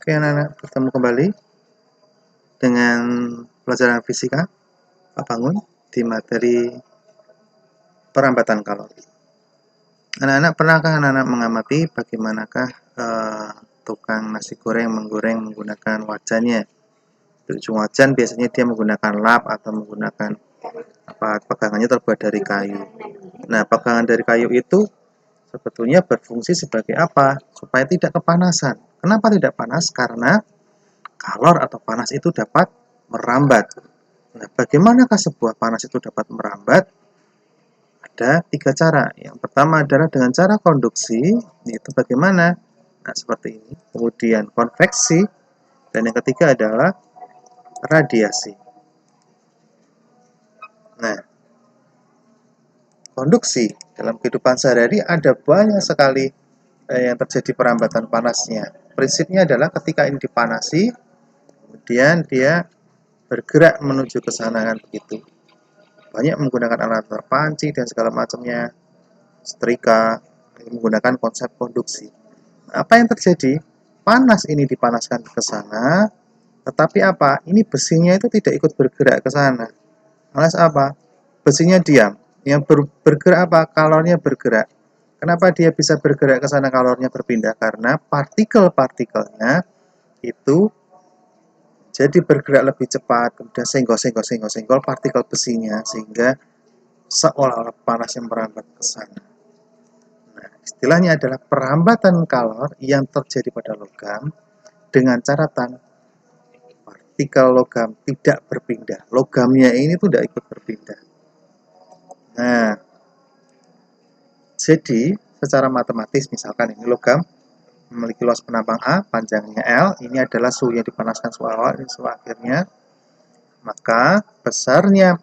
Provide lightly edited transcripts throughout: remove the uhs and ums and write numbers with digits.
Oke anak-anak, bertemu kembali dengan pelajaran fisika Pak Bangun di materi perambatan kalori. Anak-anak, pernahkah anak-anak mengamati bagaimanakah tukang nasi goreng menggoreng menggunakan wajannya? Di ujung wajan biasanya dia menggunakan lap atau menggunakan pegangannya terbuat dari kayu. Nah, pegangan dari kayu itu sebetulnya berfungsi sebagai apa? Supaya tidak kepanasan. Kenapa tidak panas? Karena kalor atau panas itu dapat merambat. Nah, bagaimanakah sebuah panas itu dapat merambat? Ada 3 cara. Yang pertama adalah dengan cara konduksi, yaitu bagaimana? Nah, seperti ini. Kemudian konveksi, dan yang ketiga adalah radiasi. Nah, konduksi dalam kehidupan sehari-hari ada banyak sekali yang terjadi perambatan panasnya. Prinsipnya adalah ketika ini dipanasi, kemudian dia bergerak menuju ke sana kan begitu. Banyak menggunakan alat terpanci dan segala macamnya, setrika, menggunakan konsep konduksi. Apa yang terjadi? Panas ini dipanaskan ke sana, tetapi apa? Ini besinya itu tidak ikut bergerak ke sana. Alas apa? Besinya diam. Yang bergerak apa? Kalornya bergerak. Kenapa dia bisa bergerak ke sana, kalornya berpindah? Karena partikel-partikelnya itu jadi bergerak lebih cepat, kemudian senggol partikel besinya, sehingga seolah-olah panas yang merambat ke sana. Nah, istilahnya adalah perambatan kalor yang terjadi pada logam dengan catatan partikel logam tidak berpindah. Logamnya ini tuh tidak ikut berpindah. Nah, jadi secara matematis misalkan ini logam memiliki luas penampang A, panjangnya L, ini adalah suhu yang dipanaskan suhu awal, ini suhu akhirnya. Maka besarnya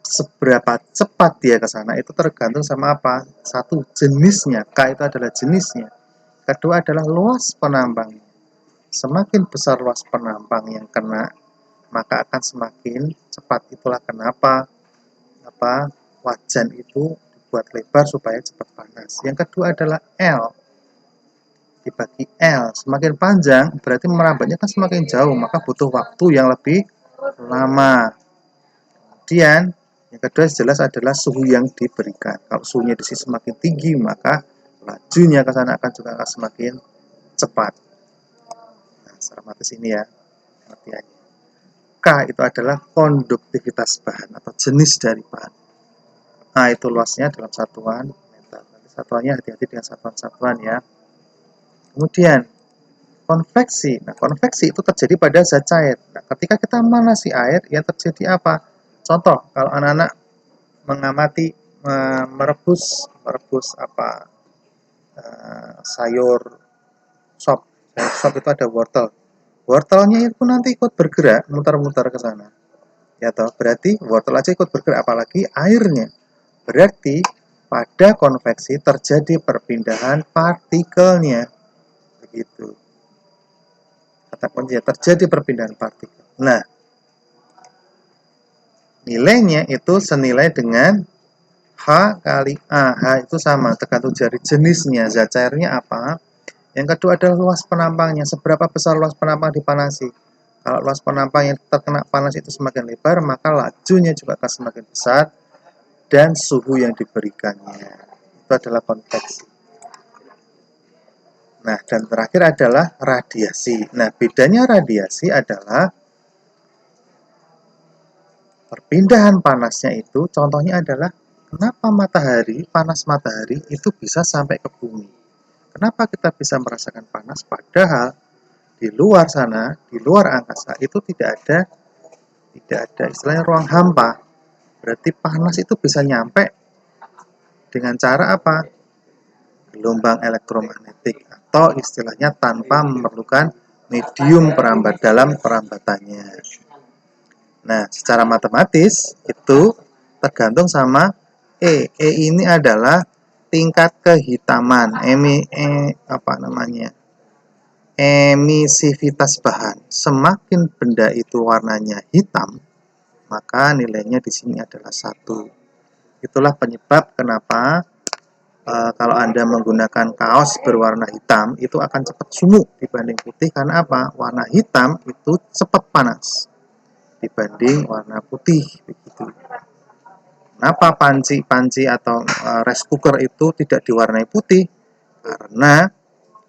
seberapa cepat dia ke sana itu tergantung sama apa? Satu, jenisnya. K itu adalah jenisnya. Kedua adalah luas penampangnya. Semakin besar luas penampang yang kena, maka akan semakin cepat. Itulah kenapa wajan itu dibuat lebar supaya cepat panas. Yang kedua adalah L. Dibagi L, semakin panjang berarti merambatnya kan semakin jauh, maka butuh waktu yang lebih lama. Kemudian yang kedua jelas adalah suhu yang diberikan. Kalau suhunya di sini semakin tinggi, maka lajunya ke sana akan juga akan semakin cepat. Nah, secara matis ini ya pengertiannya. K itu adalah konduktivitas bahan atau jenis dari bahan. A itu luasnya dalam satuan meter. Nanti satuannya hati-hati dengan satuan-satuan ya. Kemudian konveksi. Nah, konveksi itu terjadi pada zat cair. Nah, ketika kita memanasi air, yang terjadi apa? Contoh, kalau anak-anak mengamati merebus sayur sop. Sayur sop itu ada wortel. Wortelnya itu nanti ikut bergerak muter-muter ke sana. Ya toh, berarti wortel aja ikut bergerak, apalagi airnya. Berarti pada konveksi terjadi perpindahan partikelnya. Begitu. Kata kuncinya terjadi perpindahan partikel. Nah, nilainya itu senilai dengan H kali A. H itu sama, tergantung dari jenisnya, zat cairnya apa. Yang kedua adalah luas penampangnya, seberapa besar luas penampang dipanasi. Kalau luas penampang yang terkena panas itu semakin lebar, maka lajunya juga akan semakin besar, dan suhu yang diberikannya. Itu adalah konveksi. Nah, dan terakhir adalah radiasi. Nah, bedanya radiasi adalah perpindahan panasnya itu, contohnya adalah kenapa panas matahari itu bisa sampai ke bumi. Kenapa kita bisa merasakan panas padahal di luar sana, di luar angkasa itu tidak ada istilahnya ruang hampa. Berarti panas itu bisa nyampe dengan cara apa? Gelombang elektromagnetik atau istilahnya tanpa memerlukan medium perambat dalam perambatannya. Nah, secara matematis itu tergantung sama E. E ini adalah tingkat kehitaman, emisivitas bahan. Semakin benda itu warnanya hitam, maka nilainya di sini adalah 1. Itulah penyebab kenapa kalau Anda menggunakan kaos berwarna hitam itu akan cepat sumuk dibanding putih. Karena apa? Warna hitam itu cepat panas dibanding warna putih begitu. Kenapa panci atau rice cooker itu tidak diwarnai putih? Karena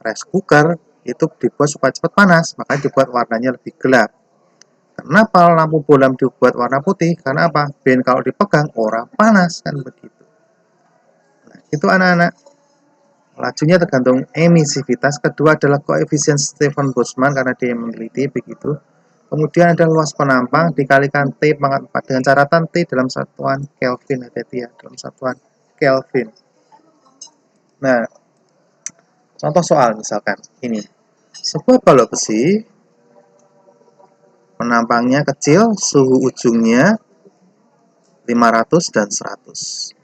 rice cooker itu dibuat supaya cepat panas, makanya dibuat warnanya lebih gelap. Kenapa lampu bolam dibuat warna putih? Karena apa? Ben kalau dipegang orang panas kan begitu. Nah, itu anak-anak. Lajunya tergantung emisivitas. Kedua adalah koefisien Stephen Boltzmann karena dia meneliti begitu. Kemudian ada luas penampang dikalikan T pangkat 4 dengan caratan T dalam satuan Kelvin. Hati-hati ya, dalam satuan Kelvin. Nah, contoh soal misalkan ini. Sebuah balok besi penampangnya kecil, suhu ujungnya 500 dan 100.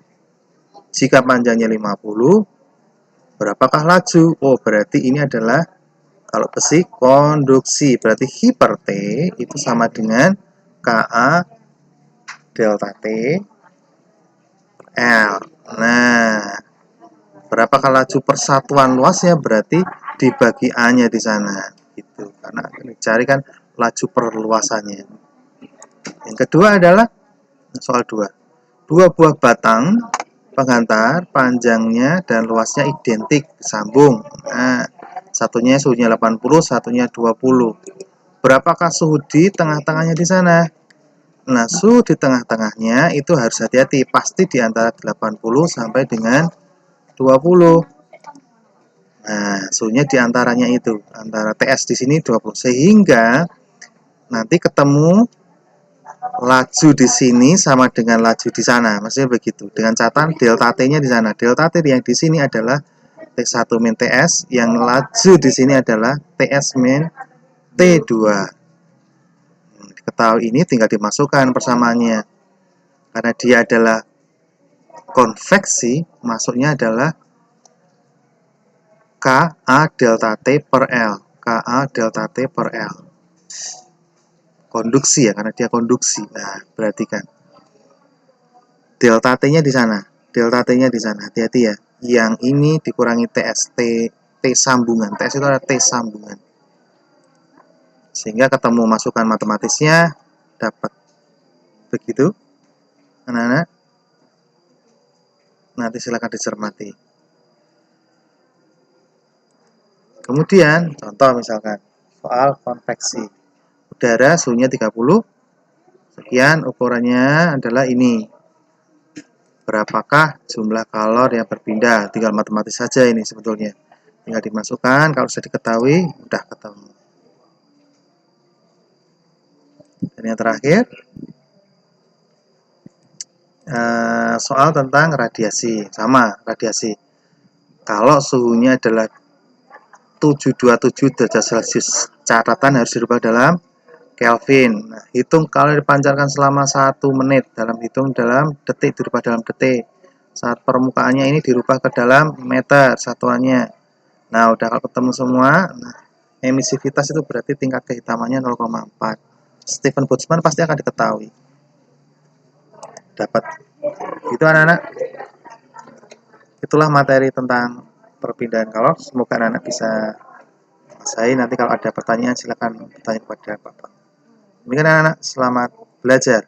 Jika panjangnya 50, berapakah laju? Oh, berarti ini adalah kalau besi konduksi. Berarti hiper T itu sama dengan Ka delta T L. Nah, berapakah laju persatuan luasnya? Berarti dibagi A-nya di sana. Gitu. Karena dicari kan laju perluasannya. Yang kedua adalah soal 2. Dua buah batang penghantar panjangnya dan luasnya identik disambung. Nah, satunya suhunya 80, satunya 20. Berapakah suhu di tengah-tengahnya di sana? Nah, suhu di tengah-tengahnya itu harus hati-hati, pasti di antara 80 sampai dengan 20. Nah, suhunya di antaranya itu, antara TS di sini 20. Sehingga nanti ketemu laju di sini sama dengan laju di sana, maksudnya begitu. Dengan catatan delta T-nya di sana. Delta T yang di sini adalah T1 min TS, yang laju di sini adalah TS min T2. Diketahui ini tinggal dimasukkan persamaannya. Karena dia adalah konveksi, masuknya adalah Ka delta T per L. Ka delta T per L. Konduksi ya, karena dia konduksi. Nah, berarti kan delta T-nya di sana. Delta T-nya di sana. Hati-hati ya. Yang ini dikurangi TS, T sambungan. TS itu adalah T sambungan. Sehingga ketemu masukan matematisnya dapat. Begitu, anak-anak. Nanti silakan dicermati. Kemudian, contoh misalkan soal konveksi. Udara suhunya 30. Sekian ukurannya adalah ini. Berapakah jumlah kalor yang berpindah? Tinggal matematis saja ini sebetulnya. Tinggal dimasukkan, kalau sudah diketahui, sudah ketemu. Dan yang terakhir, soal tentang radiasi. Sama, radiasi. Kalau suhunya adalah 727 derajat Celcius, catatan harus dirubah dalam Kelvin. Nah, hitung kalau dipancarkan selama 1 menit, dalam detik, dirubah dalam detik. Saat permukaannya ini dirubah ke dalam meter satuannya. Nah, udah kalau ketemu semua, nah, emisivitas itu berarti tingkat kehitamannya 0,4. Stephen Boltzmann pasti akan diketahui. Dapat. Itu anak-anak. Itulah materi tentang perpindahan kalor. Semoga anak-anak bisa menguasai. Nanti kalau ada pertanyaan silakan bertanya kepada Bapak. Demikian anak-anak, selamat belajar.